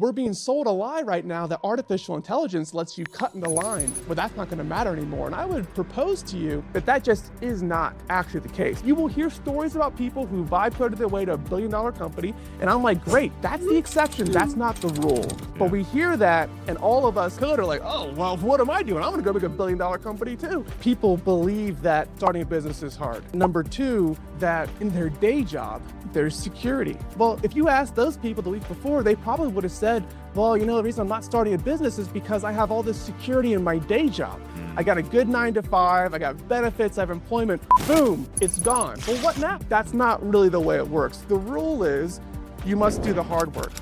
We're being sold a lie right now that artificial intelligence lets you cut in the line, but that's not going to matter anymore. And I would propose to you that that just is not actually the case. You will hear stories about people who vibe coded their way to $1 billion company, and I'm like, great, that's the exception, that's not the rule. But we hear that, and all of us code are like, oh, well, what am I doing? I'm going to go make a $1 billion company too. People believe that starting a business is hard. Number two, that in their day job, there's security. Well, if you asked those people the week before, they probably would have said, well, you know, the reason I'm not starting a business is because I have all this security in my day job. I got a good 9-to-5, I got benefits, I have employment, boom, it's gone. Well, what now? That's not really the way it works. The rule is you must do the hard work.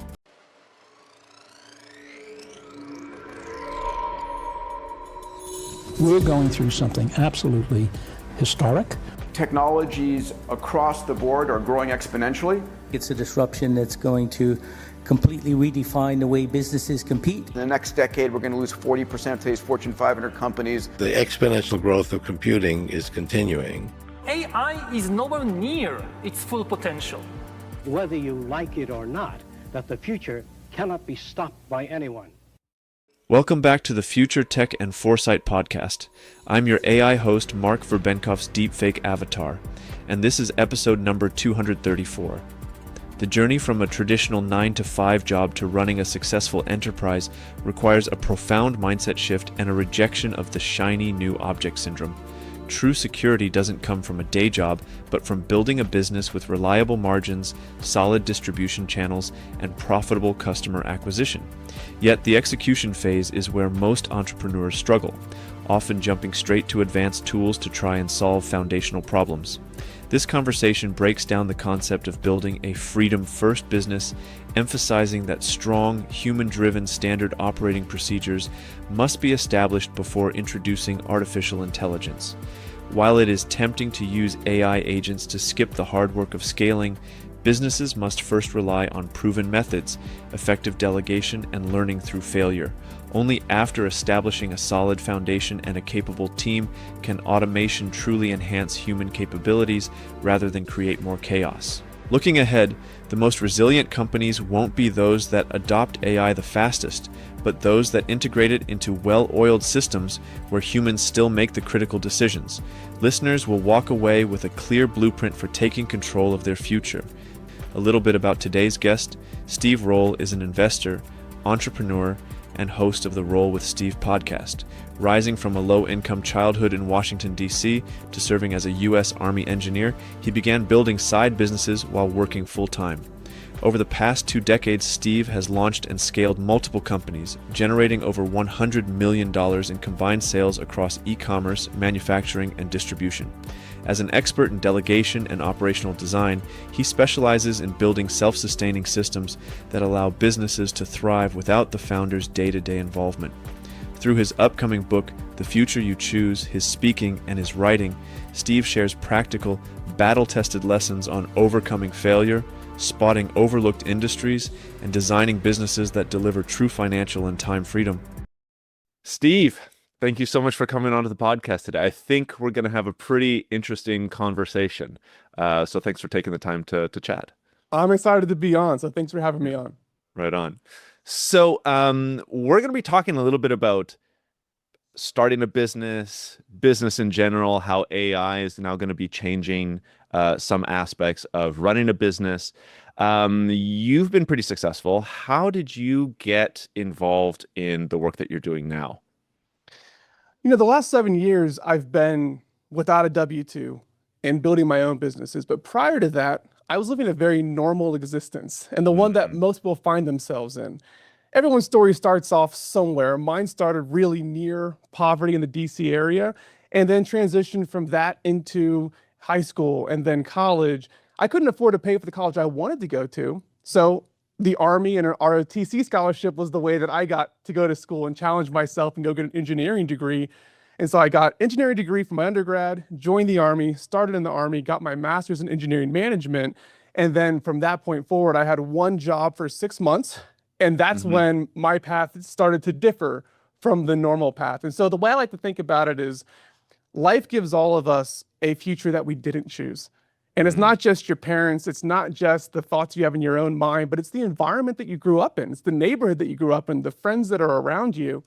We're going through something absolutely historic. Technologies across the board are growing exponentially. It's a disruption that's going to completely redefine the way businesses compete. In the next decade, we're going to lose 40% of today's Fortune 500 companies. The exponential growth of computing is continuing. AI is nowhere near its full potential. Whether you like it or not, that the future cannot be stopped by anyone. Welcome back to the Future Tech and Foresight podcast. I'm your AI host, Mark Verbenkoff's deepfake avatar, and this is episode number 234. The journey from a traditional 9-to-5 job to running a successful enterprise requires a profound mindset shift and a rejection of the shiny new object syndrome. True security doesn't come from a day job, but from building a business with reliable margins, solid distribution channels, and profitable customer acquisition. Yet the execution phase is where most entrepreneurs struggle, often jumping straight to advanced tools to try and solve foundational problems. This conversation breaks down the concept of building a freedom-first business, emphasizing that strong, human-driven standard operating procedures must be established before introducing artificial intelligence. While it is tempting to use AI agents to skip the hard work of scaling, businesses must first rely on proven methods, effective delegation, and learning through failure. Only after establishing a solid foundation and a capable team can automation truly enhance human capabilities rather than create more chaos. Looking ahead, the most resilient companies won't be those that adopt AI the fastest, but those that integrate it into well-oiled systems where humans still make the critical decisions. Listeners will walk away with a clear blueprint for taking control of their future. A little bit about today's guest. Steve Rolle is an investor, entrepreneur, and host of the Roll with Steve podcast. Rising from a low-income childhood in Washington, D.C. to serving as a U.S. Army engineer, he began building side businesses while working full-time. Over the past 2 decades, Steve has launched and scaled multiple companies, generating over $100 million in combined sales across e-commerce, manufacturing, and distribution. As an expert in delegation and operational design, he specializes in building self-sustaining systems that allow businesses to thrive without the founder's day-to-day involvement. Through his upcoming book, The Future You Choose, his speaking, and his writing, Steve shares practical, battle-tested lessons on overcoming failure, spotting overlooked industries, and designing businesses that deliver true financial and time freedom. Steve, thank you so much for coming onto the podcast today. I think we're going to have a pretty interesting conversation. So thanks for taking the time to chat. I'm excited to be on, so thanks for having me on. Right on. So we're going to be talking a little bit about starting a business in general, how AI is now going to be changing some aspects of running a business. You've been pretty successful. How did you get involved in the work that you're doing now? You know, the last 7 years, I've been without a W-2 and building my own businesses. But prior to that, I was living a very normal existence, and the one that most people find themselves in. Everyone's story starts off somewhere. Mine started really near poverty in the DC area, and then transitioned from that into high school and then college. I couldn't afford to pay for the college I wanted to go to, so the Army and an ROTC scholarship was the way that I got to go to school and challenge myself and go get an engineering degree. And so I got an engineering degree from my undergrad, joined the Army, started in the Army, got my master's in engineering management. And then from that point forward, I had one job for 6 months. And that's when my path started to differ from the normal path. And so the way I like to think about it is life gives all of us a future that we didn't choose. And it's not just your parents, it's not just the thoughts you have in your own mind, but it's the environment that you grew up in. It's the neighborhood that you grew up in, the friends that are around you.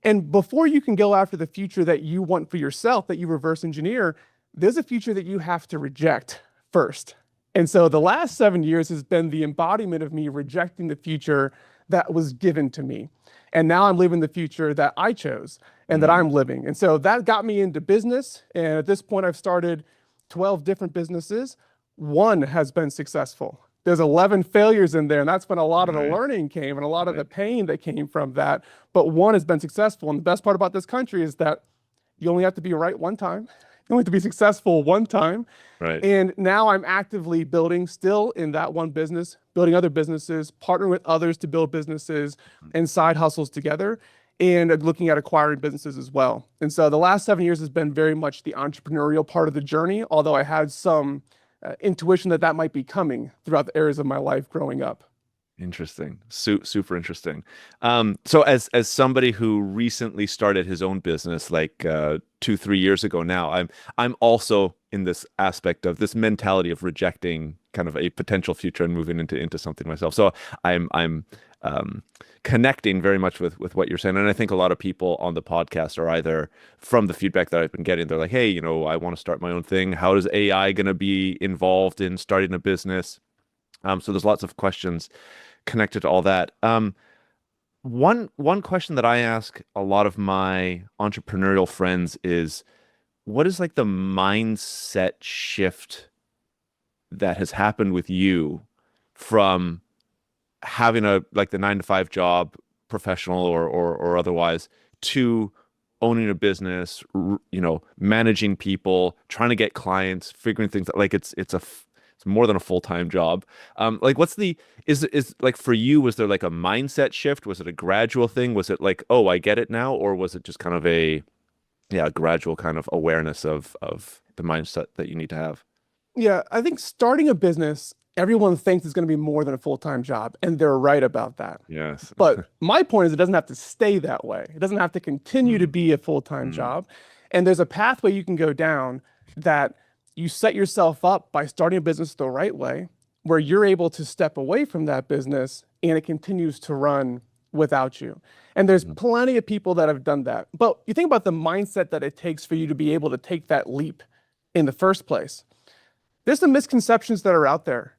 And before you can go after the future that you want for yourself, that you reverse engineer, there's a future that you have to reject first. And so the last 7 years has been the embodiment of me rejecting the future that was given to me. And now I'm living the future that I chose and that I'm living. And so that got me into business. And at this point, I've started 12 different businesses. One has been successful. There's 11 failures in there, and that's when a lot of the learning came and a lot of the pain that came from that. But one has been successful. And the best part about this country is that you only have to be right one time. You only have to be successful one time. Right. And now I'm actively building still in that one business, building other businesses, partnering with others to build businesses and side hustles together, and looking at acquiring businesses as well. And so the last 7 years has been very much the entrepreneurial part of the journey, although I had some intuition that that might be coming throughout the areas of my life growing up. Interesting. Super interesting. So as somebody who recently started his own business like 2-3 years ago now, I'm also in this aspect of this mentality of rejecting kind of a potential future and moving into something myself. So I'm connecting very much with what you're saying. And I think a lot of people on the podcast are either, from the feedback that I've been getting, they're like, hey, I want to start my own thing. How is AI going to be involved in starting a business? So there's lots of questions connected to all that. One question that I ask a lot of my entrepreneurial friends is, what is like the mindset shift that has happened with you from having the 9-to-5 job, professional or otherwise, to owning a business, managing people, trying to get clients, figuring things out. Like it's more than a full-time job. Is like for you, was there like a mindset shift? Was it a gradual thing? Was it like, oh, I get it now? Or was it just kind of a gradual kind of awareness of the mindset that you need to have? Yeah, I think starting a business, everyone thinks it's going to be more than a full-time job, and they're right about that. Yes. But my point is, it doesn't have to stay that way. It doesn't have to continue to be a full-time job. And there's a pathway you can go down that you set yourself up by starting a business the right way, where you're able to step away from that business and it continues to run without you. And there's plenty of people that have done that. But you think about the mindset that it takes for you to be able to take that leap in the first place. There's some misconceptions that are out there.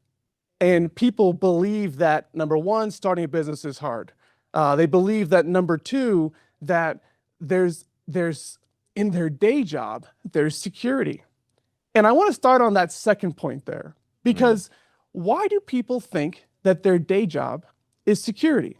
And people believe that, number one, starting a business is hard. They believe that, number two, that there's in their day job, there's security. And I want to start on that second point there, because why do people think that their day job is security?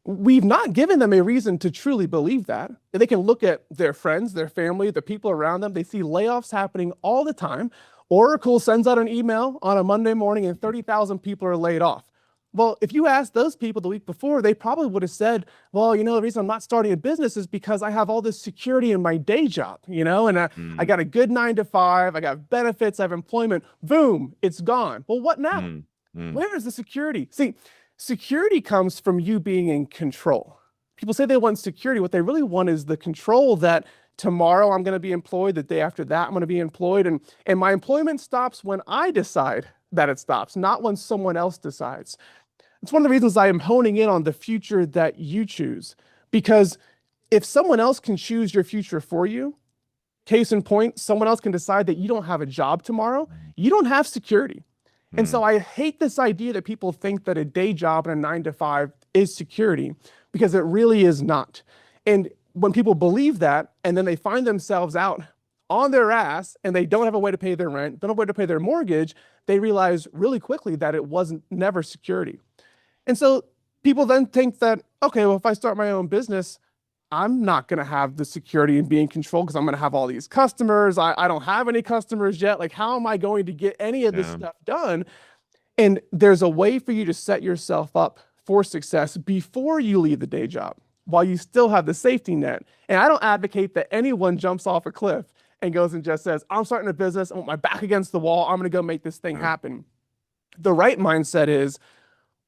We've not given them a reason to truly believe that. They can look at their friends, their family, the people around them. They see layoffs happening all the time. Oracle sends out an email on a Monday morning and 30,000 people are laid off. Well, if you asked those people the week before, they probably would have said, well, the reason I'm not starting a business is because I have all this security in my day job, and I got a good 9-to-5, I got benefits, I have employment, boom, it's gone. Well, what now? Where is the security? See, security comes from you being in control. People say they want security. What they really want is the control that tomorrow I'm going to be employed, the day after that I'm going to be employed, and my employment stops when I decide that it stops, not when someone else decides. It's one of the reasons I am honing in on the future that you choose, because if someone else can choose your future for you, case in point, someone else can decide that you don't have a job tomorrow, you don't have security. And so I hate this idea that people think that a day job and a 9-to-5 is security, because it really is not. And when people believe that, and then they find themselves out on their ass and they don't have a way to pay their rent, don't have a way to pay their mortgage, they realize really quickly that it wasn't never security. And so people then think that, okay, well, if I start my own business, I'm not going to have the security and be in control because I'm going to have all these customers. I don't have any customers yet. Like, how am I going to get any of this stuff done? And there's a way for you to set yourself up for success before you leave the day job, while you still have the safety net. And I don't advocate that anyone jumps off a cliff and goes and just says, I'm starting a business, I want my back against the wall, I'm going to go make this thing happen. The right mindset is,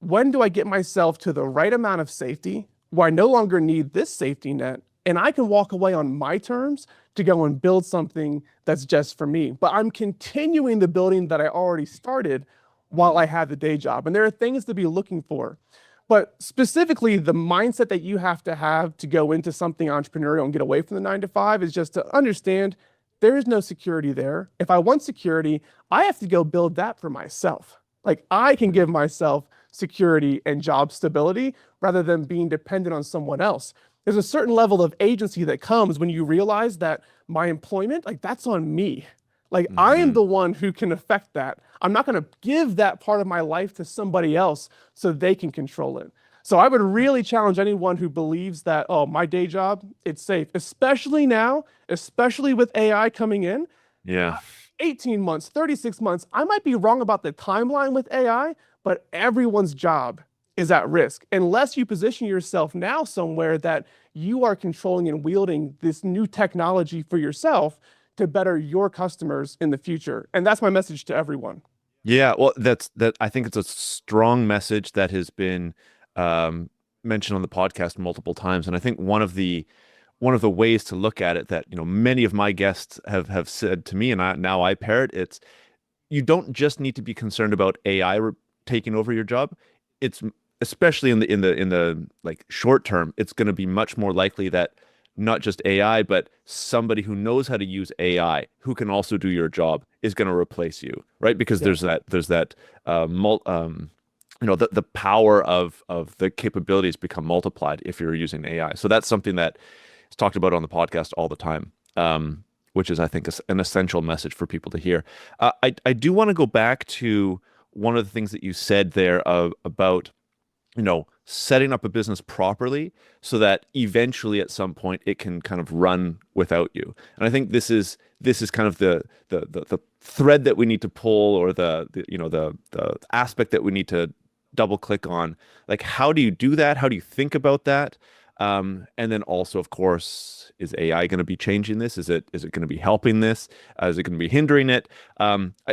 when do I get myself to the right amount of safety where I no longer need this safety net and I can walk away on my terms to go and build something that's just for me. But I'm continuing the building that I already started while I have the day job. And there are things to be looking for. But specifically, the mindset that you have to go into something entrepreneurial and get away from the 9 to 5 is just to understand there is no security there. If I want security, I have to go build that for myself. Like I can give myself security and job stability rather than being dependent on someone else. There's a certain level of agency that comes when you realize that my employment, like that's on me. Like I am the one who can affect that. I'm not going to give that part of my life to somebody else so they can control it. So I would really challenge anyone who believes that, oh, my day job, it's safe, especially now, especially with AI coming in. Yeah. 18 months, 36 months. I might be wrong about the timeline with AI, but everyone's job is at risk unless you position yourself now somewhere that you are controlling and wielding this new technology for yourself to better your customers in the future. And that's my message to everyone. Yeah, well, I think it's a strong message that has been mentioned on the podcast multiple times, and I think one of the ways to look at it that many of my guests have said to me, and now I parrot, it's you don't just need to be concerned about AI taking over your job. It's especially in the like short term, it's going to be much more likely that not just AI, but somebody who knows how to use AI, who can also do your job, is going to replace you, right? Because there's that the power of the capabilities become multiplied if you're using AI. So that's something that is talked about on the podcast all the time, which is, I think, an essential message for people to hear. I do want to go back to one of the things that you said there about setting up a business properly so that eventually at some point it can kind of run without you. And I think this is kind of the thread that we need to pull, or the aspect that we need to double click on. Like, how do you do that? How do you think about that? And then also, of course, is AI going to be changing this? Is it going to be helping this? Is it going to be hindering it?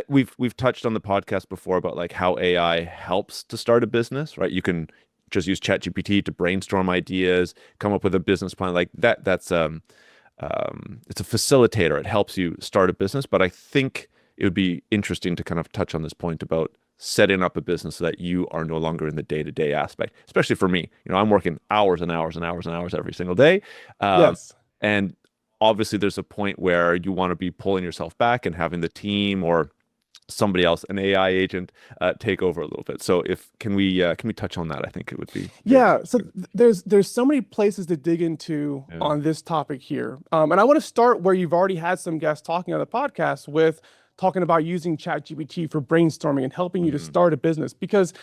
We've touched on the podcast before about like how AI helps to start a business, right? You can just use ChatGPT to brainstorm ideas, come up with a business plan like that. It's a facilitator. It helps you start a business. But I think it would be interesting to kind of touch on this point about setting up a business so that you are no longer in the day-to-day aspect, especially for me. I'm working hours and hours and hours and hours every single day. Yes. And obviously there's a point where you want to be pulling yourself back and having the team or somebody else, an AI agent, take over a little bit. So can we touch on that? I think it would be. Yeah. So there's so many places to dig into on this topic here. And I want to start where you've already had some guests talking on the podcast with talking about using ChatGPT for brainstorming and helping you to start a business, because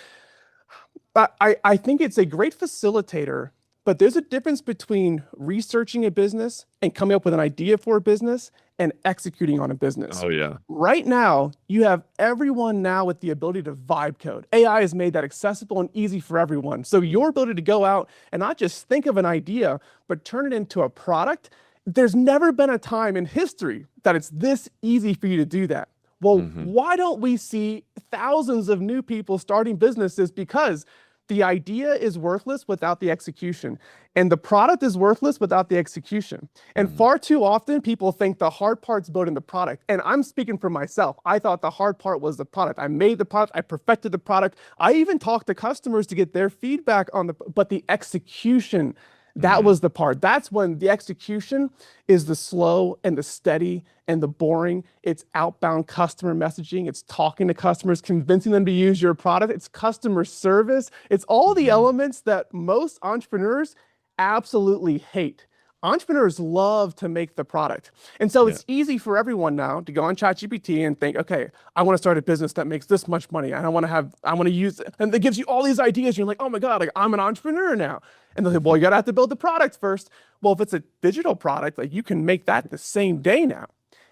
I think it's a great facilitator, but there's a difference between researching a business and coming up with an idea for a business and executing on a business. Oh, yeah. Right now, you have everyone now with the ability to vibe code. AI has made that accessible and easy for everyone. So your ability to go out and not just think of an idea, but turn it into a product. There's never been a time in history that it's this easy for you to do that. Well, why don't we see thousands of new people starting businesses? Because the idea is worthless without the execution, and the product is worthless without the execution. And far too often, people think the hard part's building the product. And I'm speaking for myself. I thought the hard part was the product. I made the product. I perfected the product. I even talked to customers to get their feedback on but the execution, that was the part. That's when the execution is the slow and the steady and the boring. It's outbound customer messaging. It's talking to customers, convincing them to use your product. It's customer service. It's all the elements that most entrepreneurs absolutely hate. Entrepreneurs love to make the product. And so it's easy for everyone now to go on ChatGPT and think, okay, I want to start a business that makes this much money. I want to use it. And it gives you all these ideas. You're like, oh my God, like I'm an entrepreneur now. And they'll say, well, you gotta have to build the product first. Well, if it's a digital product, like you can make that the same day now.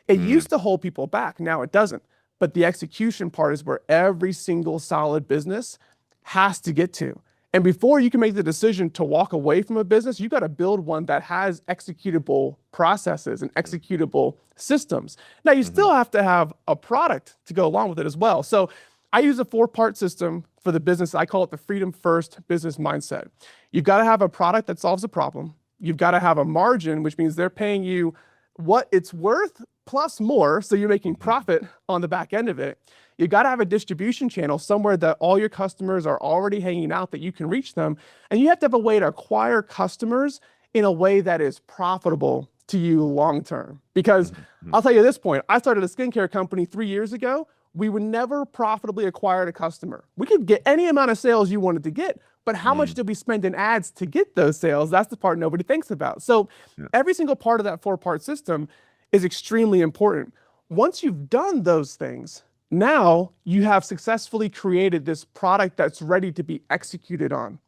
It used to hold people back. Now it doesn't. But the execution part is where every single solid business has to get to. And before you can make the decision to walk away from a business, you got to build one that has executable processes and executable systems. Now, you still have to have a product to go along with it as well. So I use a 4-part system for the business. I call it the freedom first business mindset. You've got to have a product that solves a problem. You've got to have a margin, which means they're paying you what it's worth plus more. So you're making profit on the back end of it. You got to have a distribution channel somewhere that all your customers are already hanging out, that you can reach them. And you have to have a way to acquire customers in a way that is profitable to you long term. Because I'll tell you at this point, I started a skincare company 3 years ago. We would never profitably acquire a customer. We could get any amount of sales you wanted to get, but how much did we spend in ads to get those sales? That's the part nobody thinks about. So every single part of that 4-part system is extremely important. Once you've done those things, now you have successfully created this product that's ready to be executed on.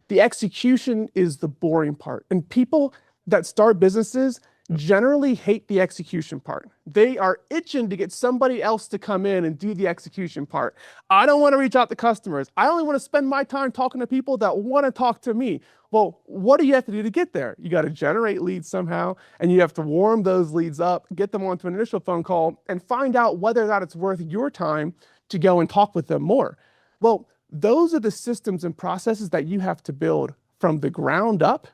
The execution is the boring part. And people that start businesses generally hate the execution part. They are itching to get somebody else to come in and do the execution part. I don't want to reach out to customers. I only want to spend my time talking to people that want to talk to me. Well, what do you have to do to get there? You got to generate leads somehow, and you have to warm those leads up, get them onto an initial phone call, and find out whether or not it's worth your time to go and talk with them more. Well, those are the systems and processes that you have to build from the ground up.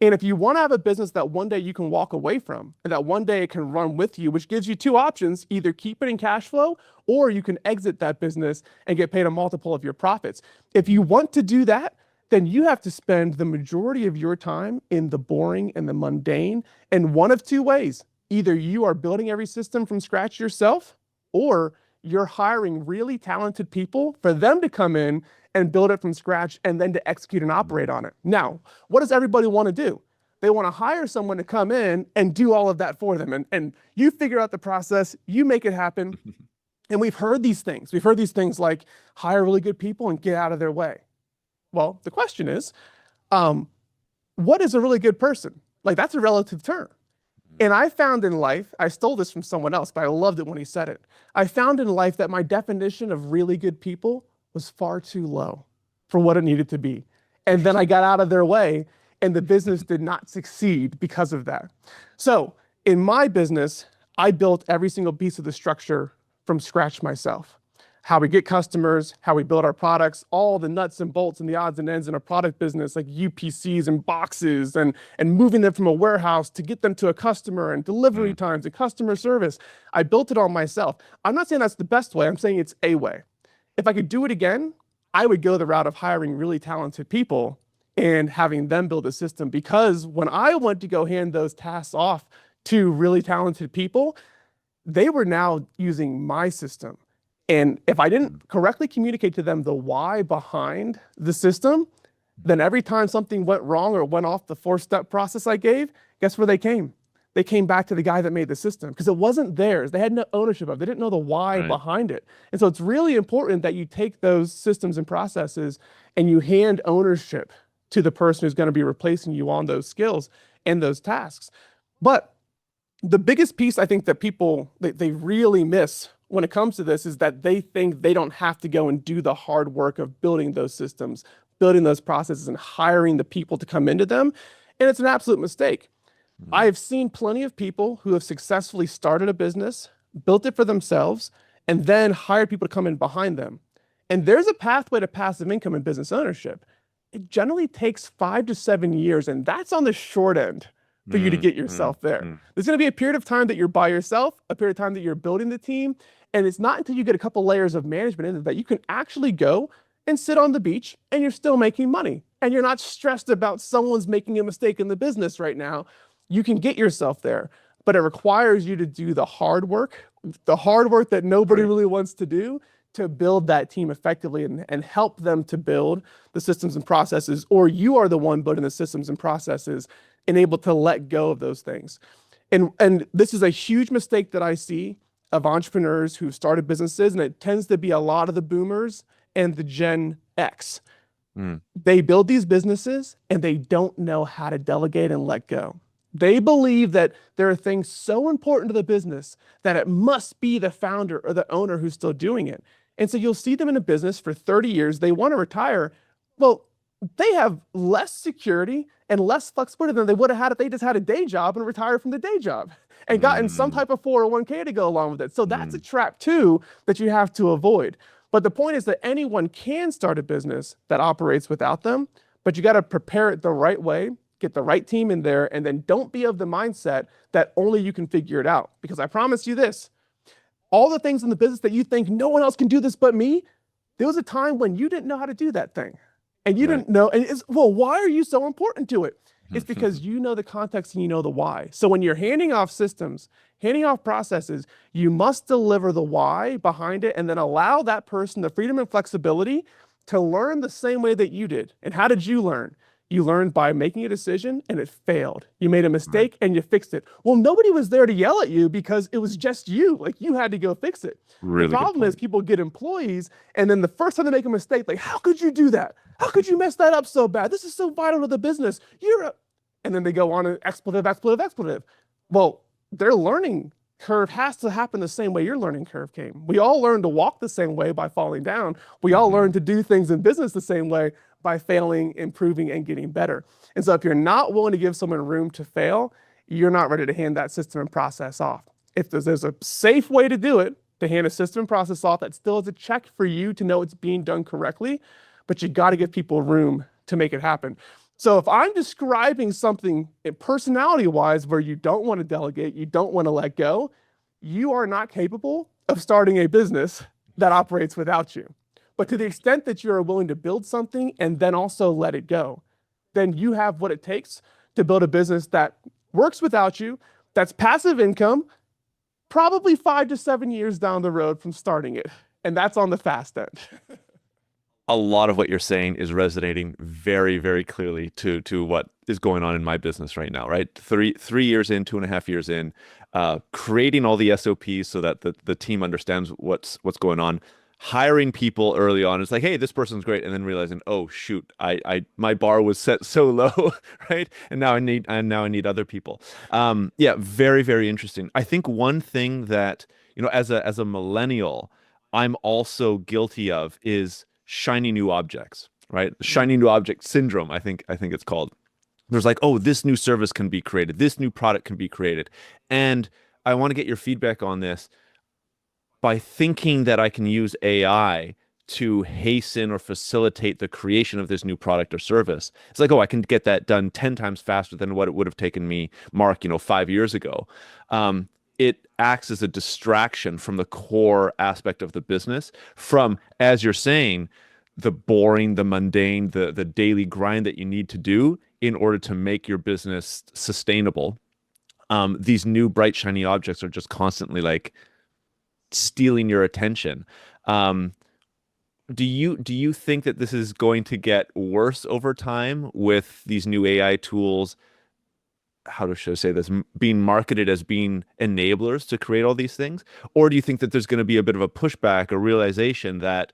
And if you want to have a business that one day you can walk away from and that one day it can run with you, which gives you two options, either keep it in cash flow or you can exit that business and get paid a multiple of your profits. If you want to do that, then you have to spend the majority of your time in the boring and the mundane in one of two ways. Either you are building every system from scratch yourself, or you're hiring really talented people for them to come in and build it from scratch and then to execute and operate on it. Now, what does everybody want to do? They want to hire someone to come in and do all of that for them. And you figure out the process, you make it happen. And we've heard these things. We've heard these things like hire really good people and get out of their way. Well, the question is, what is a really good person? Like, that's a relative term. And I found in life, I stole this from someone else, but I loved it when he said it. I found in life that my definition of really good people was far too low for what it needed to be. And then I got out of their way, and the business did not succeed because of that. So in my business, I built every single piece of the structure from scratch myself. How we get customers, how we build our products, all the nuts and bolts and the odds and ends in a product business, like UPCs and boxes and moving them from a warehouse to get them to a customer, and delivery times and customer service. I built it all myself. I'm not saying that's the best way. I'm saying it's a way. If I could do it again, I would go the route of hiring really talented people and having them build a system, because when I went to go hand those tasks off to really talented people, they were now using my system. And if I didn't correctly communicate to them the why behind the system, then every time something went wrong or went off the 4-step process I gave, guess where they came? They came back to the guy that made the system, because it wasn't theirs. They had no ownership of it. They didn't know the why behind it. And so it's really important that you take those systems and processes and you hand ownership to the person who's going to be replacing you on those skills and those tasks. But the biggest piece I think that people, they really miss when it comes to this is that they think they don't have to go and do the hard work of building those systems, building those processes, and hiring the people to come into them. And it's an absolute mistake. I have seen plenty of people who have successfully started a business, built it for themselves, and then hired people to come in behind them. And there's a pathway to passive income in business ownership. It generally takes 5 to 7 years, and that's on the short end for you to get yourself there. There's going to be a period of time that you're by yourself, a period of time that you're building the team, and it's not until you get a couple layers of management in it that you can actually go and sit on the beach and you're still making money. And you're not stressed about someone's making a mistake in the business right now. You can get yourself there, but it requires you to do the hard work that nobody really wants to do, to build that team effectively and help them to build the systems and processes, or you are the one building the systems and processes and able to let go of those things. And this is a huge mistake that I see of entrepreneurs who've started businesses, and it tends to be a lot of the boomers and the Gen X. They build these businesses and they don't know how to delegate and let go. They believe that there are things so important to the business that it must be the founder or the owner who's still doing it. And so you'll see them in a business for 30 years. They want to retire. Well, they have less security and less flexibility than they would have had if they just had a day job and retired from the day job and gotten some type of 401k to go along with it. So that's a trap too that you have to avoid. But the point is that anyone can start a business that operates without them, but you got to prepare it the right way get the right team in there, and then don't be of the mindset that only you can figure it out. Because I promise you this, all the things in the business that you think no one else can do this but me, there was a time when you didn't know how to do that thing. And you didn't know, and it's, well, why are you so important to it? It's because you know the context and you know the why. So when you're handing off systems, handing off processes, you must deliver the why behind it and then allow that person the freedom and flexibility to learn the same way that you did. And how did you learn? You learned by making a decision and it failed. You made a mistake and you fixed it. Well, nobody was there to yell at you because it was just you. Like, you had to go fix it. Really the problem is people get employees, and then the first time they make a mistake, like, how could you do that? How could you mess that up so bad? This is so vital to the business. And then they go on an expletive. Well, their learning curve has to happen the same way your learning curve came. We all learn to walk the same way by falling down. We all learn to do things in business the same way by failing, improving, and getting better. And so if you're not willing to give someone room to fail, you're not ready to hand that system and process off. If there's a safe way to do it, to hand a system and process off that still is a check for you to know it's being done correctly, but you got to give people room to make it happen. So if I'm describing something personality-wise where you don't want to delegate, you don't want to let go, you are not capable of starting a business that operates without you. But to the extent that you are willing to build something and then also let it go, then you have what it takes to build a business that works without you, that's passive income, probably 5 to 7 years down the road from starting it. And that's on the fast end. A lot of what you're saying is resonating very, very clearly to what is going on in my business right now, right? 3 years in, 2.5 years in, creating all the SOPs so that the team understands what's going on, hiring people early on. It's like, hey, this person's great. And then realizing, oh, shoot, my bar was set so low, right? And now I need other people. Yeah, very, very interesting. I think one thing that, as a millennial, I'm also guilty of is shiny new objects, right? Shiny new object syndrome, I think it's called. There's like, oh, this new service can be created. This new product can be created. And I want to get your feedback on this. By thinking that I can use AI to hasten or facilitate the creation of this new product or service, it's like, oh, I can get that done 10 times faster than what it would have taken me, Mark, 5 years ago. It acts as a distraction from the core aspect of the business, from, as you're saying, the boring, the mundane, the daily grind that you need to do in order to make your business sustainable. These new bright, shiny objects are just constantly like stealing your attention. Do you think that this is going to get worse over time with these new AI tools? How should I say this? Being marketed as being enablers to create all these things? Or do you think that there's going to be a bit of a pushback, a realization that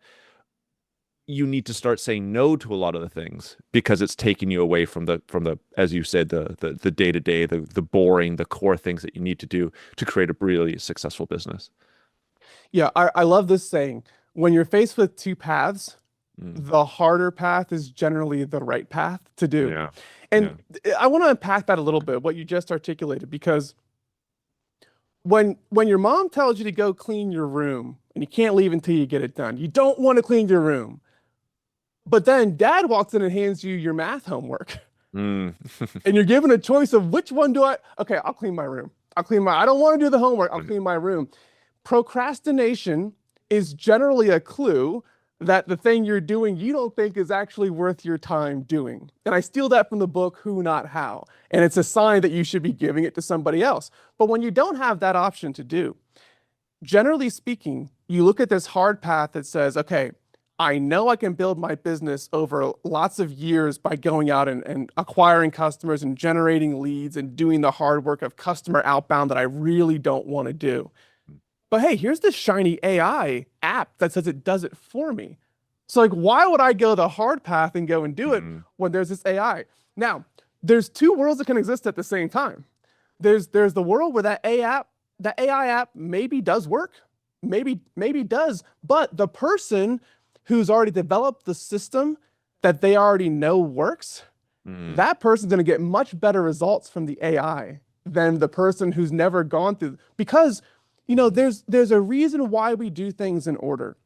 you need to start saying no to a lot of the things because it's taking you away from the, as you said, the day-to-day, the boring, the core things that you need to do to create a really successful business? Yeah, I love this saying. When you're faced with two paths, the harder path is generally the right path to do. Yeah. And I want to unpack that a little bit, what you just articulated, because when your mom tells you to go clean your room and you can't leave until you get it done, you don't want to clean your room. But then dad walks in and hands you your math homework. And you're given a choice of which one okay, I'll clean my room. I don't want to do the homework. I'll clean my room. Procrastination is generally a clue that the thing you're doing you don't think is actually worth your time doing. And I steal that from the book, Who Not How. And it's a sign that you should be giving it to somebody else. But when you don't have that option to do, generally speaking, you look at this hard path that says, okay, I know I can build my business over lots of years by going out and acquiring customers and generating leads and doing the hard work of customer outbound that I really don't want to do. But hey, here's this shiny AI app that says it does it for me. So like, why would I go the hard path and go and do it when there's this AI? Now, there's two worlds that can exist at the same time. There's the world where that AI app maybe does work, maybe does, but the person who's already developed the system that they already know works, that person's going to get much better results from the AI than the person who's never gone through, because there's a reason why we do things in order.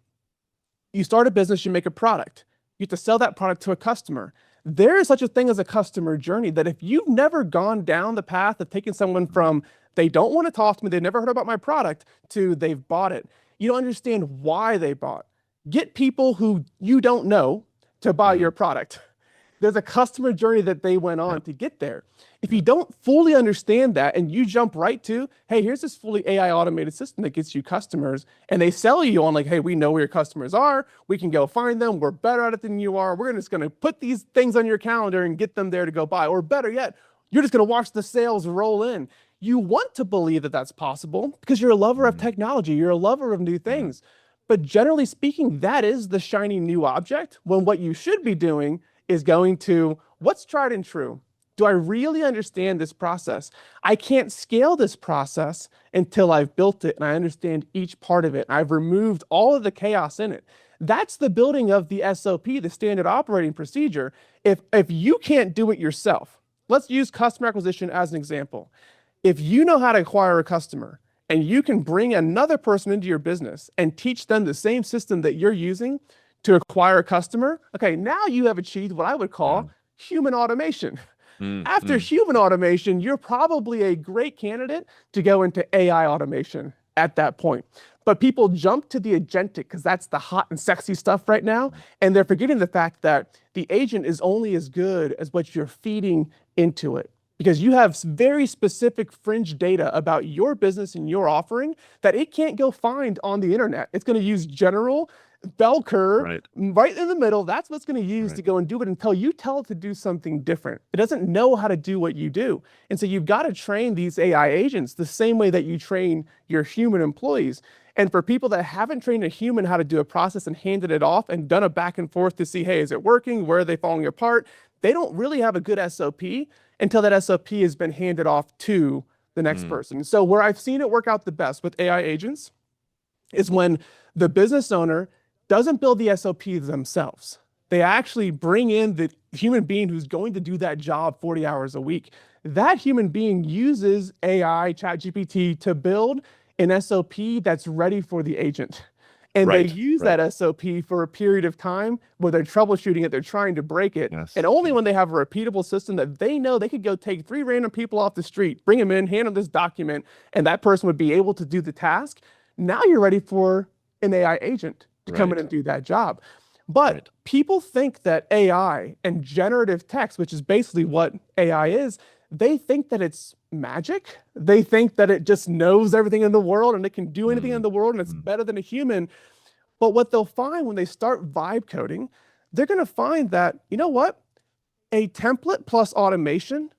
You start a business, you make a product. You have to sell that product to a customer. there is such a thing as a customer journey that if you've never gone down the path of taking someone from they don't want to talk to me, they've never heard about my product, to they've bought it, you don't understand why they bought. Get people who you don't know to buy your product. There's a customer journey that they went on to get there. If you don't fully understand that and you jump right to, hey, here's this fully AI automated system that gets you customers, and they sell you on like, hey, we know where your customers are, we can go find them, we're better at it than you are, we're just gonna put these things on your calendar and get them there to go buy. Or better yet, you're just gonna watch the sales roll in. You want to believe that that's possible because you're a lover of technology, you're a lover of new things. But generally speaking, that is the shiny new object, when what you should be doing is going to what's tried and true. Do I really understand this process? I can't scale this process until I've built it and I understand each part of it. I've removed all of the chaos in it. That's the building of the SOP, the standard operating procedure. If you can't do it yourself, let's use customer acquisition as an example. If you know how to acquire a customer and you can bring another person into your business and teach them the same system that you're using to acquire a customer, okay, now you have achieved what I would call human automation. After human automation, you're probably a great candidate to go into AI automation at that point. But people jump to the agentic because that's the hot and sexy stuff right now. And they're forgetting the fact that the agent is only as good as what you're feeding into it. Because you have very specific fringe data about your business and your offering that it can't go find on the internet. It's going to use general bell curve right in the middle. That's what's going to use to go and do it until you tell it to do something different. It doesn't know how to do what you do. And so you've got to train these AI agents the same way that you train your human employees. And for people that haven't trained a human how to do a process and handed it off and done a back and forth to see, hey, is it working? Where are they falling apart? They don't really have a good SOP until that SOP has been handed off to the next person. So where I've seen it work out the best with AI agents is when the business owner doesn't build the SOP themselves. They actually bring in the human being who's going to do that job 40 hours a week. That human being uses AI, ChatGPT, to build an SOP that's ready for the agent. And they use that SOP for a period of time where they're troubleshooting it, they're trying to break it. And only when they have a repeatable system that they know they could go take 3 random people off the street, bring them in, hand them this document, and that person would be able to do the task. Now you're ready for an AI agent to come in and do that job. But people think that AI and generative text, which is basically what AI is, they think that it's magic. They think that it just knows everything in the world and it can do anything in the world and it's better than a human. But what they'll find when they start vibe coding, they're going to find that, you know what? A template plus automation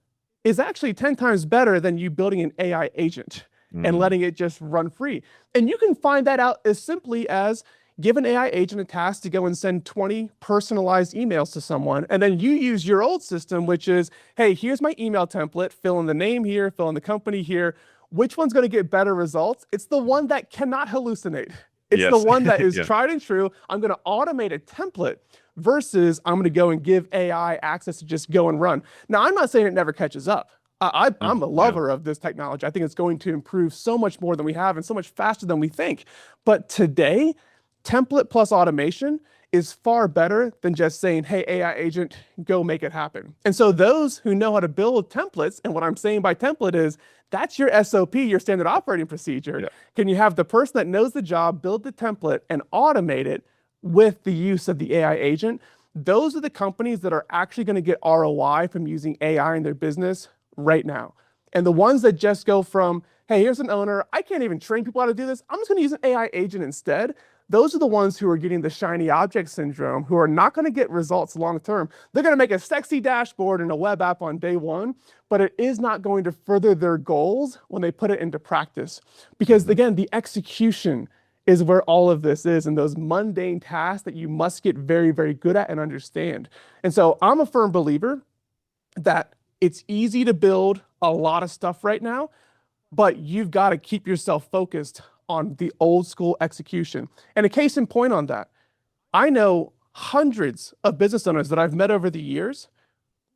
is actually 10 times better than you building an AI agent and letting it just run free. And you can find that out as simply as give an AI agent a task to go and send 20 personalized emails to someone. And then you use your old system, which is, hey, here's my email template, fill in the name here, fill in the company here. Which one's going to get better results? It's the one that cannot hallucinate. It's the one that is tried and true. I'm going to automate a template versus I'm going to go and give AI access to just go and run. Now, I'm not saying it never catches up. I'm a lover of this technology. I think it's going to improve so much more than we have and so much faster than we think. But today, template plus automation is far better than just saying, hey, AI agent, go make it happen. And so those who know how to build templates, and what I'm saying by template is that's your SOP, your standard operating procedure. Can you have the person that knows the job build the template and automate it with the use of the AI agent? Those are the companies that are actually going to get ROI from using AI in their business right now. And the ones that just go from, hey, here's an owner, I can't even train people how to do this, I'm just going to use an AI agent instead. Those are the ones who are getting the shiny object syndrome, who are not going to get results long term. They're going to make a sexy dashboard and a web app on day one, but it is not going to further their goals when they put it into practice. Because again, the execution is where all of this is, and those mundane tasks that you must get very, very good at and understand. And so I'm a firm believer that it's easy to build a lot of stuff right now, but you've got to keep yourself focused on the old school execution. And a case in point on that, I know hundreds of business owners that I've met over the years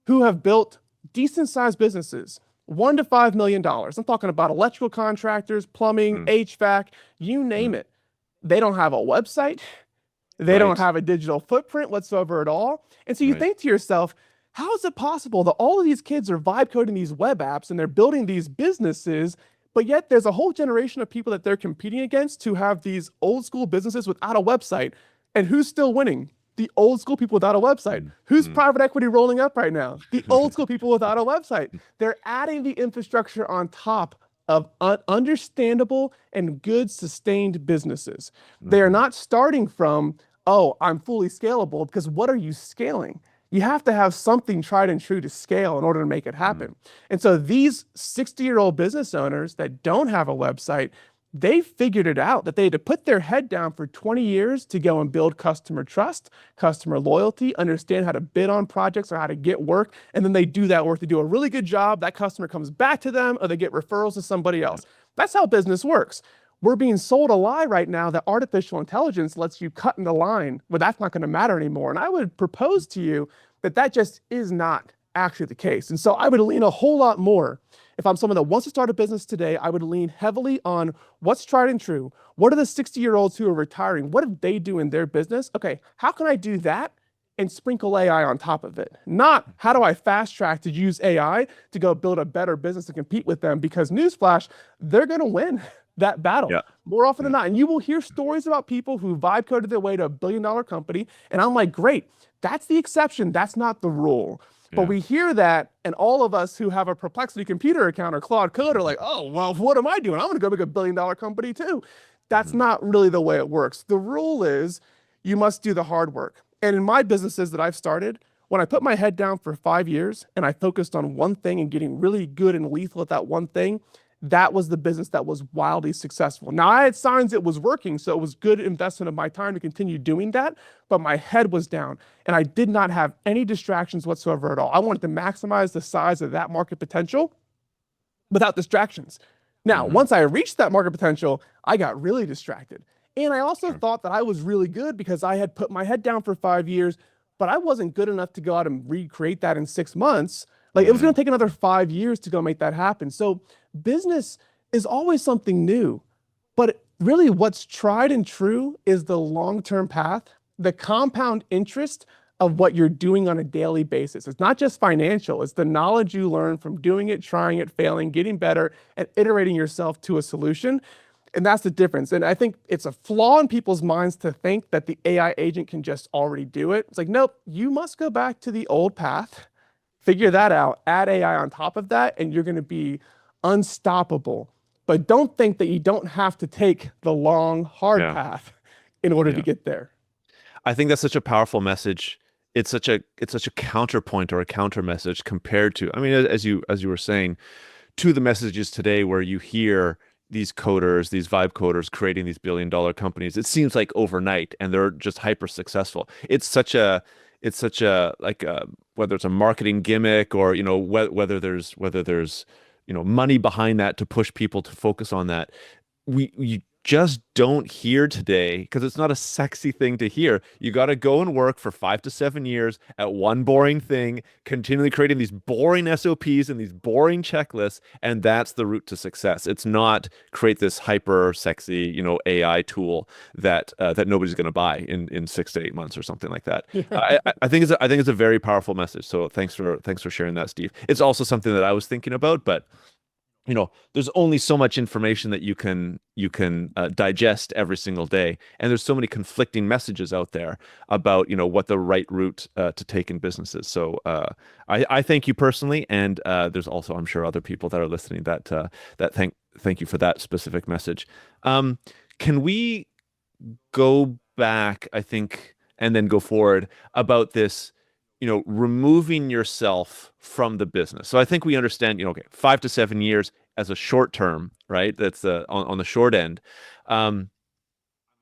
who have built decent sized businesses, $1 to $5 million. I'm talking about electrical contractors, plumbing, HVAC, you name it. They don't have a website. They don't have a digital footprint whatsoever at all. And so you think to yourself, how is it possible that all of these kids are vibe coding these web apps and they're building these businesses, but yet there's a whole generation of people that they're competing against to have these old school businesses without a website? And who's still winning? The old school people without a website. Who's private equity rolling up right now? The old school people without a website. They're adding the infrastructure on top of understandable and good sustained businesses. They are not starting from, oh, I'm fully scalable, because what are you scaling? You have to have something tried and true to scale in order to make it happen. And so these 60-year-old business owners that don't have a website, they figured it out that they had to put their head down for 20 years to go and build customer trust, customer loyalty, understand how to bid on projects or how to get work. And then they do that work. They do a really good job. That customer comes back to them, or they get referrals to somebody else. That's how business works. We're being sold a lie right now that artificial intelligence lets you cut in the line, but that's not going to matter anymore. And I would propose to you that that just is not actually the case. And so I would lean a whole lot more. If I'm someone that wants to start a business today, I would lean heavily on what's tried and true. What are the 60-year-olds who are retiring? What did they do in their business? Okay, how can I do that and sprinkle AI on top of it? Not how do I fast track to use AI to go build a better business and compete with them, because newsflash, they're going to win that battle more often than not. And you will hear stories about people who vibe coded their way to $1 billion company. And I'm like, great, that's the exception. That's not the rule. But we hear that, and all of us who have a Perplexity computer account or Claude Code are like, oh, well, what am I doing? I'm going to go make $1 billion company too. That's not really the way it works. The rule is you must do the hard work. And in my businesses that I've started, when I put my head down for 5 years and I focused on one thing and getting really good and lethal at that one thing, that was the business that was wildly successful. Now, I had signs it was working, so it was good investment of my time to continue doing that, but my head was down, and I did not have any distractions whatsoever at all. I wanted to maximize the size of that market potential without distractions. Now, once I reached that market potential, I got really distracted. And I also thought that I was really good because I had put my head down for 5 years, but I wasn't good enough to go out and recreate that in 6 months. Like, it was going to take another 5 years to go make that happen. So business is always something new, but really what's tried and true is the long-term path, the compound interest of what you're doing on a daily basis. It's not just financial, it's the knowledge you learn from doing it, trying it, failing, getting better, and iterating yourself to a solution. And that's the difference. And I think it's a flaw in people's minds to think that the AI agent can just already do it. It's like, nope, you must go back to the old path, figure that out, add AI on top of that, and you're going to be unstoppable. But don't think that you don't have to take the long, hard path in order to get there. I think that's such a powerful message. It's such a counterpoint or a counter message compared to, I mean, as you were saying, to the messages today where you hear these coders, these vibe coders creating these billion-dollar companies. It seems like overnight, and they're just hyper successful. It's such a like whether it's a marketing gimmick or whether there's money behind that to push people to focus on that. You just don't hear today because it's not a sexy thing to hear. You got to go and work for 5 to 7 years at one boring thing, continually creating these boring SOPs and these boring checklists, and that's the route to success. It's not create this hyper sexy, AI tool that nobody's going to buy in 6 to 8 months or something like that. I think it's a very powerful message. So thanks for sharing that, Steve. It's also something that I was thinking about, but there's only so much information that you can digest every single day, and there's so many conflicting messages out there about what the right route to take in businesses. So I thank you personally, and there's also, I'm sure, other people that are listening that thank you for that specific message. Can we go back, I think, and then go forward about this? Removing yourself from the business. So I think we understand, 5 to 7 years as a short term, right? That's on the short end. I'm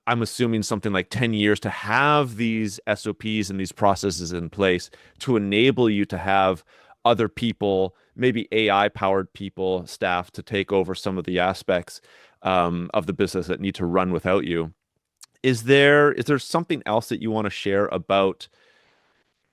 assuming something like 10 years to have these SOPs and these processes in place to enable you to have other people, maybe AI powered people, staff to take over some of the aspects of the business that need to run without you. Is there something else that you want to share about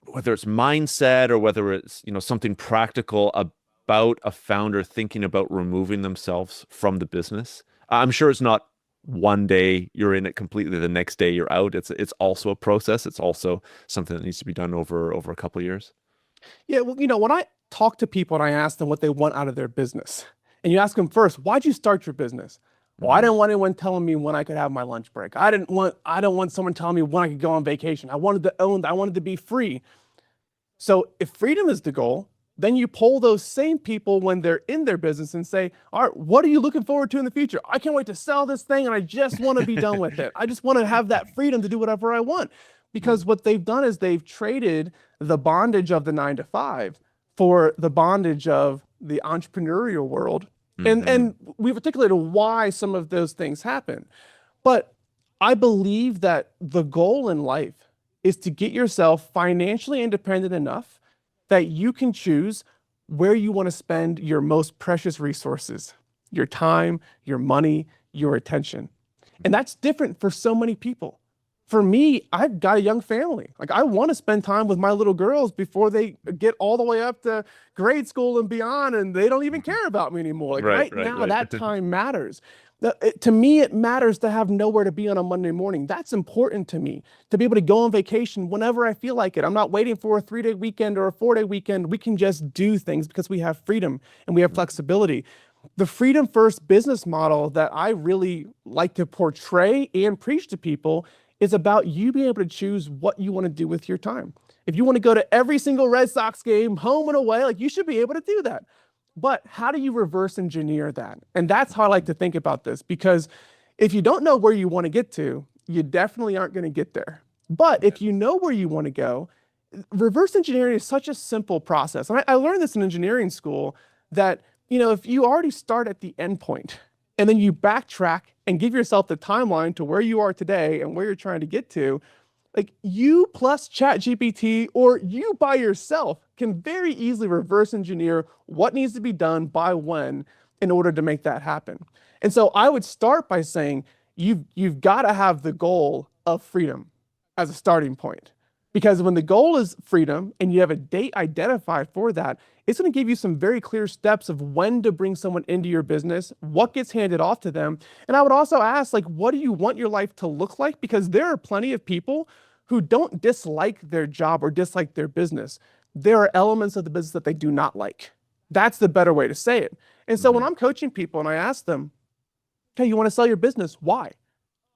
whether it's mindset or whether it's something practical about a founder thinking about removing themselves from the business? I'm sure it's not one day you're in it completely, the next day you're out. It's also a process. It's also something that needs to be done over a couple of years. Yeah, well, when I talk to people and I ask them what they want out of their business, and you ask them first, why'd you start your business? Well, I didn't want anyone telling me when I could have my lunch break. I don't want someone telling me when I could go on vacation. I wanted to be free. So if freedom is the goal, then you poll those same people when they're in their business and say, all right, what are you looking forward to in the future? I can't wait to sell this thing and I just want to be done with it. I just want to have that freedom to do whatever I want. Because what they've done is they've traded the bondage of the 9 to 5 for the bondage of the entrepreneurial world. And we've articulated why some of those things happen. But I believe that the goal in life is to get yourself financially independent enough that you can choose where you want to spend your most precious resources, your time, your money, your attention. And that's different for so many people. For me, I've got a young family. Like, I want to spend time with my little girls before they get all the way up to grade school and beyond, and they don't even care about me anymore. Like, right now, that time matters. To me, it matters to have nowhere to be on a Monday morning. That's important to me, to be able to go on vacation whenever I feel like it. I'm not waiting for a 3-day weekend or a 4-day weekend. We can just do things because we have freedom and we have flexibility. The freedom first business model that I really like to portray and preach to people is about you being able to choose what you want to do with your time. If you want to go to every single Red Sox game, home and away, like, you should be able to do that. But how do you reverse engineer that? And that's how I like to think about this, because if you don't know where you want to get to, you definitely aren't going to get there. But if you know where you want to go, reverse engineering is such a simple process. And I learned this in engineering school, that, if you already start at the end point and then you backtrack and give yourself the timeline to where you are today and where you're trying to get to, like, you plus ChatGPT or you by yourself can very easily reverse engineer what needs to be done by when in order to make that happen. And so I would start by saying you've got to have the goal of freedom as a starting point. Because when the goal is freedom and you have a date identified for that, it's going to give you some very clear steps of when to bring someone into your business, what gets handed off to them. And I would also ask, like, what do you want your life to look like? Because there are plenty of people who don't dislike their job or dislike their business. There are elements of the business that they do not like. That's the better way to say it. And so when I'm coaching people and I ask them, okay, you want to sell your business? Why?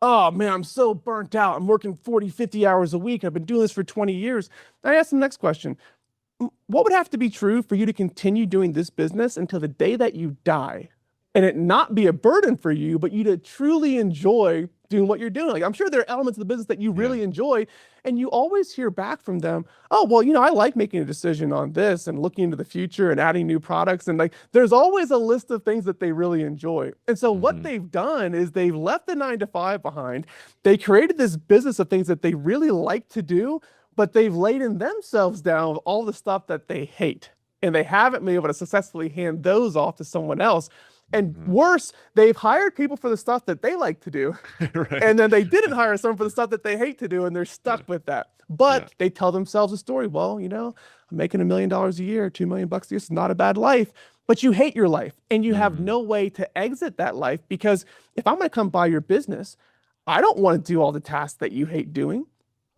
Oh man, I'm so burnt out. I'm working 40, 50 hours a week. I've been doing this for 20 years. I ask them the next question. What would have to be true for you to continue doing this business until the day that you die, and it not be a burden for you, but you to truly enjoy doing what you're doing? Like, I'm sure there are elements of the business that you really enjoy, and you always hear back from them, oh, well, I like making a decision on this and looking into the future and adding new products. And like, there's always a list of things that they really enjoy. And so what they've done is they've left the 9 to 5 behind. They created this business of things that they really like to do, but they've laden themselves down with all the stuff that they hate. And they haven't been able to successfully hand those off to someone else. And worse, they've hired people for the stuff that they like to do. And then they didn't hire someone for the stuff that they hate to do, and they're stuck with that. But they tell themselves a story. Well, I'm making $1 million a year, $2 million a year. It's not a bad life. But you hate your life, and you have no way to exit that life, because if I'm going to come buy your business, I don't want to do all the tasks that you hate doing.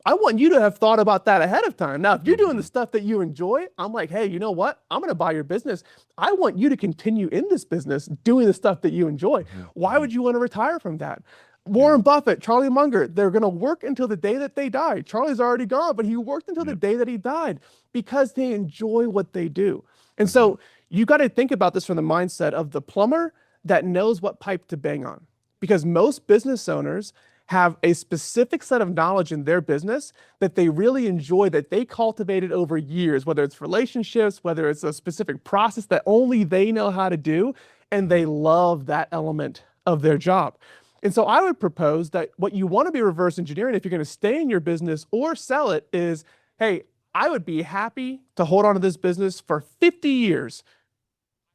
I want you to have thought about that ahead of time. Now, if you're doing the stuff that you enjoy, I'm like, hey, you know what? I'm going to buy your business. I want you to continue in this business doing the stuff that you enjoy. Why would you want to retire from that? Warren Buffett, Charlie Munger, they're going to work until the day that they die. Charlie's already gone, but he worked until the day that he died because they enjoy what they do. And so you got to think about this from the mindset of the plumber that knows what pipe to bang on, because most business owners have a specific set of knowledge in their business that they really enjoy, that they cultivated over years, whether it's relationships, whether it's a specific process that only they know how to do, and they love that element of their job. And so I would propose that what you want to be reverse engineering, if you're going to stay in your business or sell it, is, hey, I would be happy to hold on to this business for 50 years.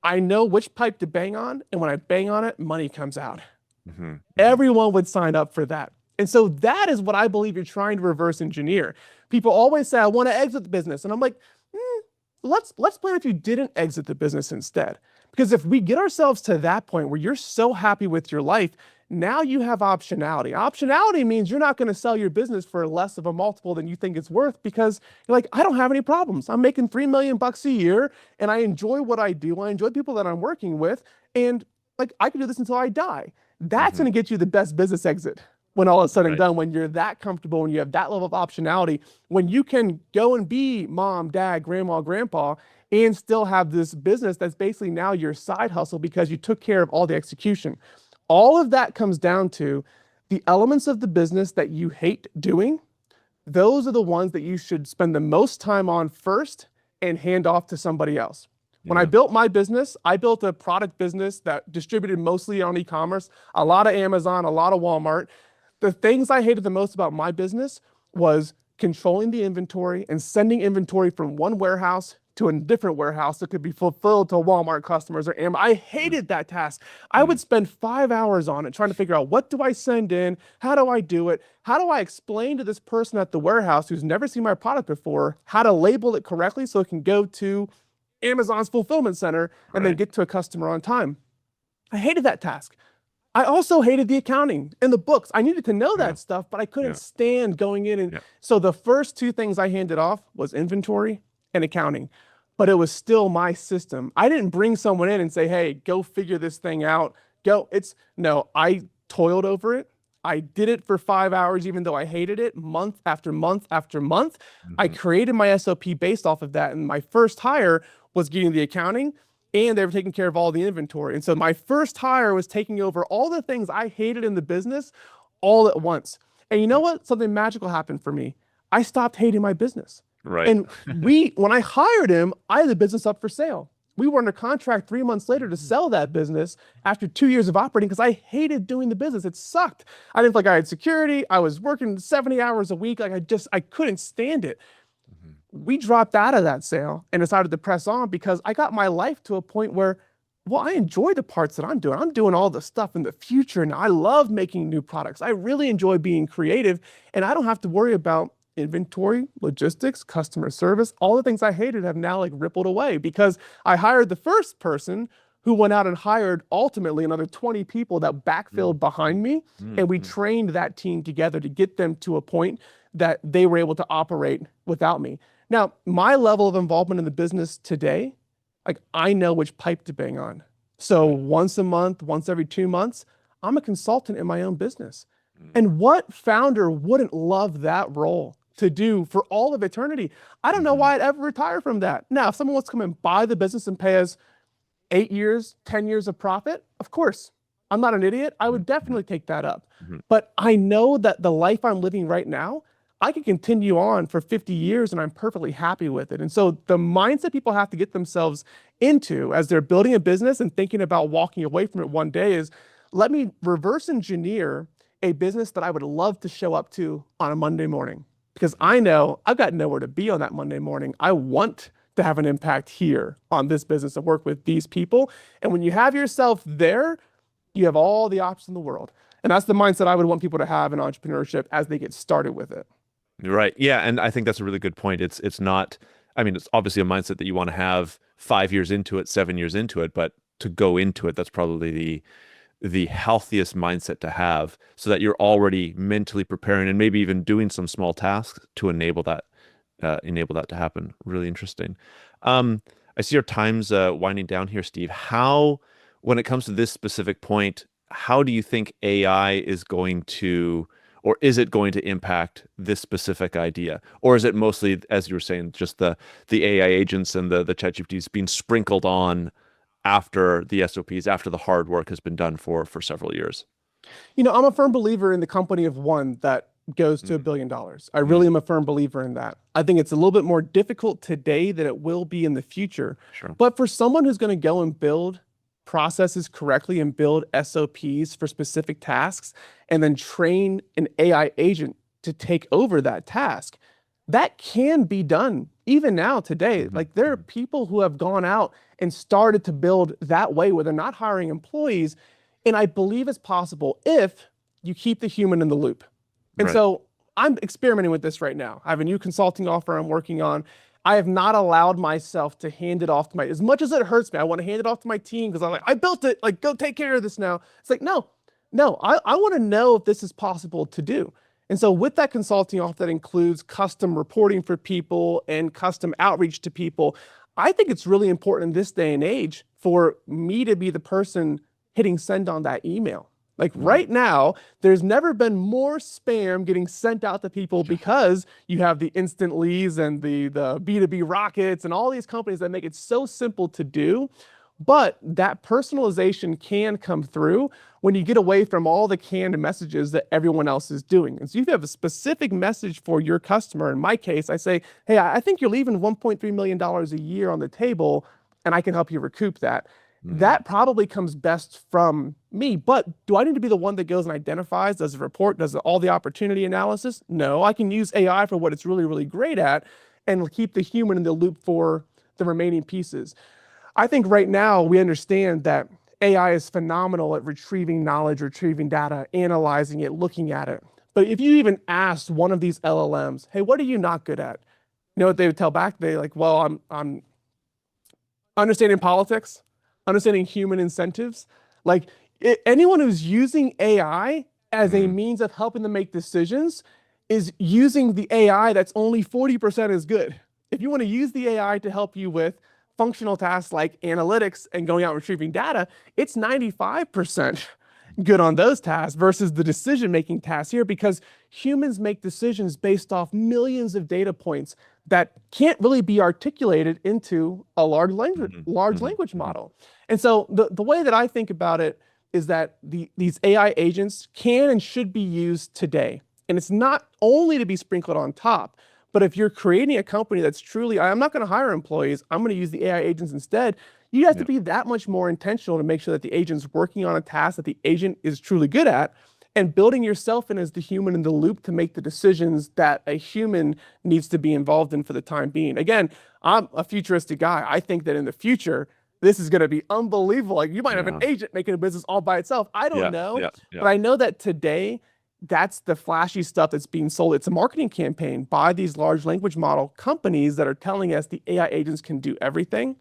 I know which pipe to bang on, and when I bang on it, money comes out. Everyone would sign up for that. And so that is what I believe you're trying to reverse engineer. People always say, I want to exit the business. And I'm like, let's plan if you didn't exit the business instead. Because if we get ourselves to that point where you're so happy with your life, now you have optionality. Optionality means you're not going to sell your business for less of a multiple than you think it's worth because you're like, I don't have any problems. I'm making $3 million a year and I enjoy what I do. I enjoy people that I'm working with. And like, I can do this until I die. That's going to get you the best business exit when all is said and done, when you're that comfortable, when you have that level of optionality, when you can go and be mom, dad, grandma, grandpa, and still have this business that's basically now your side hustle because you took care of all the execution. All of that comes down to the elements of the business that you hate doing. Those are the ones that you should spend the most time on first and hand off to somebody else. When I built my business, I built a product business that distributed mostly on e-commerce, a lot of Amazon, a lot of Walmart. The things I hated the most about my business was controlling the inventory and sending inventory from one warehouse to a different warehouse that could be fulfilled to Walmart customers or Amazon. I hated that task. I would spend 5 hours on it trying to figure out, what do I send in? How do I do it? How do I explain to this person at the warehouse who's never seen my product before how to label it correctly so it can go to Amazon's fulfillment center and then get to a customer on time? I hated that task. I also hated the accounting and the books. I needed to know that stuff, but I couldn't stand going in. And so the first two things I handed off was inventory and accounting, but it was still my system. I didn't bring someone in and say, hey, go figure this thing out. No, I toiled over it. I did it for 5 hours, even though I hated it, month after month after month. I created my SOP based off of that. And my first hire was getting the accounting, and they were taking care of all the inventory. And so my first hire was taking over all the things I hated in the business all at once. And you know what? Something magical happened for me. I stopped hating my business. Right. And when I hired him, I had the business up for sale. We were under contract 3 months later to sell that business after 2 years of operating because I hated doing the business. It sucked. I didn't feel like I had security. I was working 70 hours a week. Like I couldn't stand it. We dropped out of that sale and decided to press on because I got my life to a point where, well, I enjoy the parts that I'm doing. I'm doing all the stuff in the future now. I love making new products. I really enjoy being creative, and I don't have to worry about inventory, logistics, customer service. All the things I hated have now like rippled away because I hired the first person who went out and hired ultimately another 20 people that backfilled behind me. And we trained that team together to get them to a point that they were able to operate without me. Now, my level of involvement in the business today, like I know which pipe to bang on. So once a month, once every 2 months, I'm a consultant in my own business. And what founder wouldn't love that role to do for all of eternity? I don't know why I'd ever retire from that. Now, if someone wants to come and buy the business and pay us 8 years, 10 years of profit, of course, I'm not an idiot. I would definitely take that up. But I know that the life I'm living right now, I can continue on for 50 years and I'm perfectly happy with it. And so the mindset people have to get themselves into as they're building a business and thinking about walking away from it one day is, let me reverse engineer a business that I would love to show up to on a Monday morning. Because I know I've got nowhere to be on that Monday morning. I want to have an impact here on this business and work with these people. And when you have yourself there, you have all the options in the world. And that's the mindset I would want people to have in entrepreneurship as they get started with it. Right. Yeah. And I think that's a really good point. It's not, I mean, it's obviously a mindset that you want to have 5 years into it, 7 years into it, but to go into it, that's probably the healthiest mindset to have so that you're already mentally preparing and maybe even doing some small tasks to enable that to happen. Really interesting. I see our time's winding down here, Steve. How, when it comes to this specific point, how do you think AI is going to, or is it going to impact this specific idea? Or is it mostly, as you were saying, just the AI agents and the ChatGPTs being sprinkled on after the SOPs, after the hard work has been done for several years? You know, I'm a firm believer in the company of one that goes to $1 billion. I really am a firm believer in that. I think it's a little bit more difficult today than it will be in the future. Sure. But for someone who's going to go and build processes correctly and build SOPs for specific tasks and then train an AI agent to take over that task, that can be done even now today. Like there are people who have gone out and started to build that way where they're not hiring employees. And I believe it's possible if you keep the human in the loop. And so I'm experimenting with this right now. I have a new consulting offer I'm working on. I have not allowed myself to hand it off to as much as it hurts me, I want to hand it off to my team because I'm like, I built it, like, go take care of this now. It's like, no, I want to know if this is possible to do. And so with that consulting off, that includes custom reporting for people and custom outreach to people. I think it's really important in this day and age for me to be the person hitting send on that email. Like right now, there's never been more spam getting sent out to people because you have the instant leads and the B2B rockets and all these companies that make it so simple to do. But that personalization can come through when you get away from all the canned messages that everyone else is doing. And so you have a specific message for your customer. In my case, I say, hey, I think you're leaving $1.3 million a year on the table, and I can help you recoup that. That probably comes best from me. But do I need to be the one that goes and identifies, does a report, does all the opportunity analysis? No, I can use AI for what it's really, really great at and keep the human in the loop for the remaining pieces. I think right now we understand that AI is phenomenal at retrieving knowledge, retrieving data, analyzing it, looking at it. But if you even asked one of these LLMs, hey, what are you not good at? You know what they would tell back? They're like, well, I'm understanding politics, understanding human incentives. Like anyone who's using AI as a means of helping them make decisions is using the AI that's only 40% as good. If you want to use the AI to help you with functional tasks like analytics and going out and retrieving data, it's 95% good on those tasks versus the decision-making tasks here, because humans make decisions based off millions of data points that can't really be articulated into a large language model. And so the way that I think about it is that these AI agents can and should be used today. And it's not only to be sprinkled on top, but if you're creating a company that's truly, I'm not going to hire employees, I'm going to use the AI agents instead, you have to be that much more intentional to make sure that the agent's working on a task that the agent is truly good at, and building yourself in as the human in the loop to make the decisions that a human needs to be involved in for the time being. Again, I'm a futuristic guy. I think that in the future, this is going to be unbelievable. Like you might have an agent making a business all by itself. I don't know, but I know that today, that's the flashy stuff that's being sold. It's a marketing campaign by these large language model companies that are telling us the AI agents can do everything.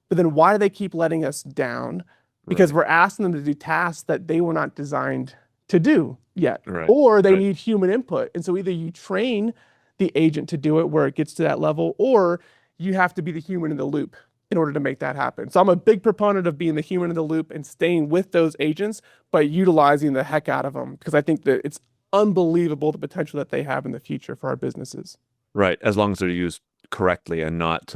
But then why do they keep letting us down? Because we're asking them to do tasks that they were not designed to do yet, or they need human input. And so either you train the agent to do it where it gets to that level, or you have to be the human in the loop in order to make that happen. So I'm a big proponent of being the human in the loop and staying with those agents, but utilizing the heck out of them, because I think that it's unbelievable the potential that they have in the future for our businesses. Right, as long as they're used correctly and not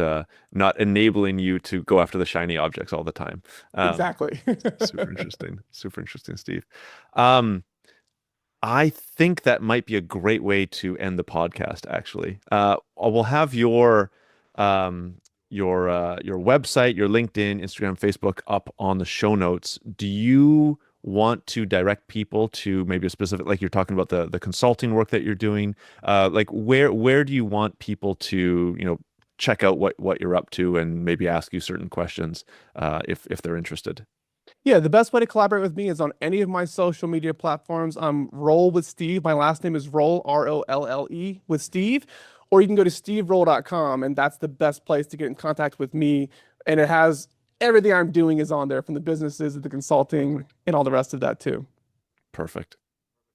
enabling you to go after the shiny objects all the time. Exactly. Super interesting, Steve. I think that might be a great way to end the podcast. Actually, we'll have your website, your LinkedIn, Instagram, Facebook up on the show notes. Do you want to direct people to maybe a specific, like you're talking about the consulting work that you're doing? Like where do you want people to, check out what you're up to and maybe ask you certain questions if they're interested? Yeah, the best way to collaborate with me is on any of my social media platforms. I'm Rolle with Steve. My last name is Rolle, Rolle with Steve. Or you can go to steverolle.com, and that's the best place to get in contact with me. And it has everything I'm doing is on there, from the businesses to the consulting and all the rest of that too. Perfect.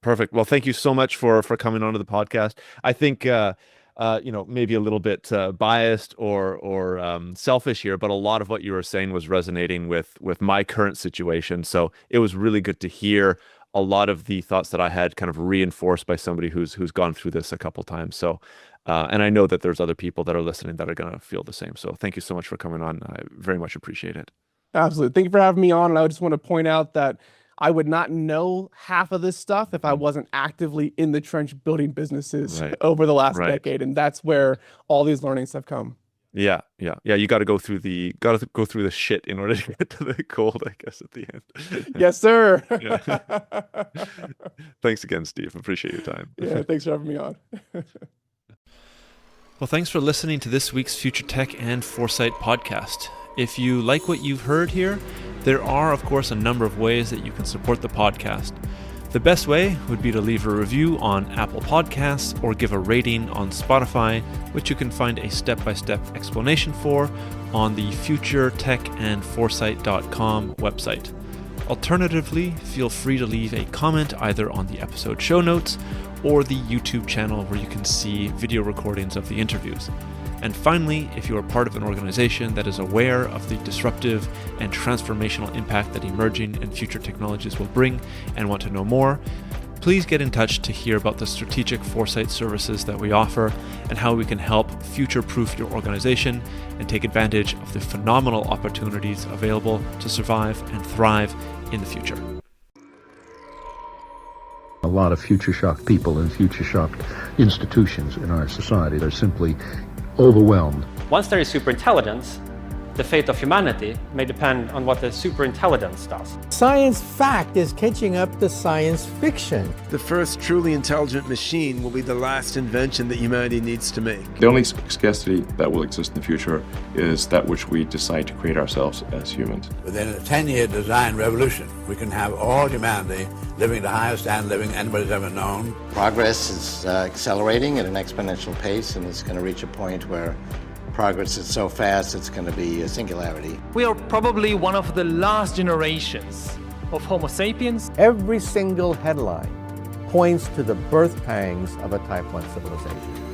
Well, thank you so much for coming onto the podcast. I think maybe a little bit biased or selfish here, but a lot of what you were saying was resonating with my current situation. So it was really good to hear a lot of the thoughts that I had kind of reinforced by somebody who's gone through this a couple times. So, and I know that there's other people that are listening that are going to feel the same. So thank you so much for coming on. I very much appreciate it. Absolutely. Thank you for having me on. And I just want to point out that I would not know half of this stuff if I wasn't actively in the trench building businesses over the last decade. And that's where all these learnings have come. Yeah. You got to go through the shit in order to get to the gold, I guess, at the end. Yes, sir. Thanks again, Steve. Appreciate your time. Yeah, thanks for having me on. Well, thanks for listening to this week's Future Tech and Foresight podcast. If you like what you've heard here, there are, of course, a number of ways that you can support the podcast. The best way would be to leave a review on Apple Podcasts or give a rating on Spotify, which you can find a step-by-step explanation for on the futuretechandforesight.com website. Alternatively, feel free to leave a comment either on the episode show notes or the YouTube channel where you can see video recordings of the interviews. And finally, if you are part of an organization that is aware of the disruptive and transformational impact that emerging and future technologies will bring and want to know more, please get in touch to hear about the strategic foresight services that we offer and how we can help future-proof your organization and take advantage of the phenomenal opportunities available to survive and thrive in the future. A lot of future-shocked people and future-shocked institutions in our society are simply overwhelmed. Once there is superintelligence, the fate of humanity may depend on what the superintelligence does. Science fact is catching up to science fiction. The first truly intelligent machine will be the last invention that humanity needs to make. The only scarcity that will exist in the future is that which we decide to create ourselves as humans. Within a 10-year design revolution, we can have all humanity living the highest standard of living anybody's ever known. Progress is accelerating at an exponential pace, and it's going to reach a point where progress is so fast it's going to be a singularity. We are probably one of the last generations of Homo sapiens. Every single headline points to the birth pangs of a Type 1 civilization.